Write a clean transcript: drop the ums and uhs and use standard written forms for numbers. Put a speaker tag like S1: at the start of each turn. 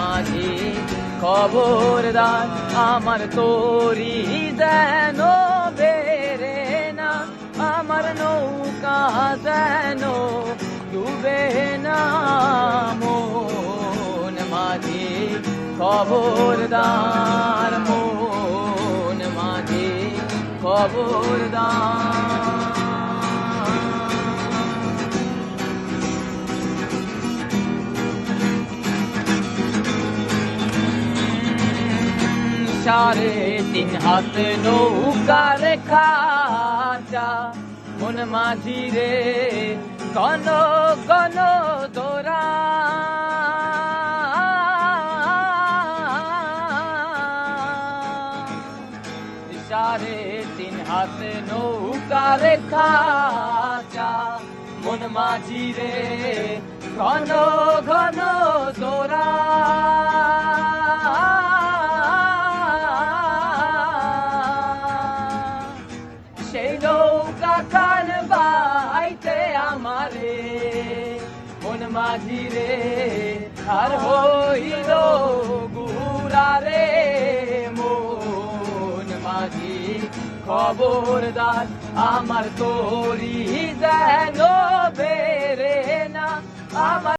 S1: মাঝি খবরদার আমার তোরি যেন বেরে না, আমার নৌকা যেন ডুবে না। মন মাঝি খবরদার, মন মাঝি খবরদার। সাড়ে তিন হাত নৌকার খাঁচা, মন মাঝি রে ঘন ঘন দোরা। সাড়ে তিন হাত নৌকার খাঁচা, মন মাঝি রে ঘন ঘন দোরা। সেই নৌকা খান বাইতে আমারে মন মাঝি রে আর হইল গুরারে। মন মাঝি খবরদার আমার তোরি যেন বেরে না, আমার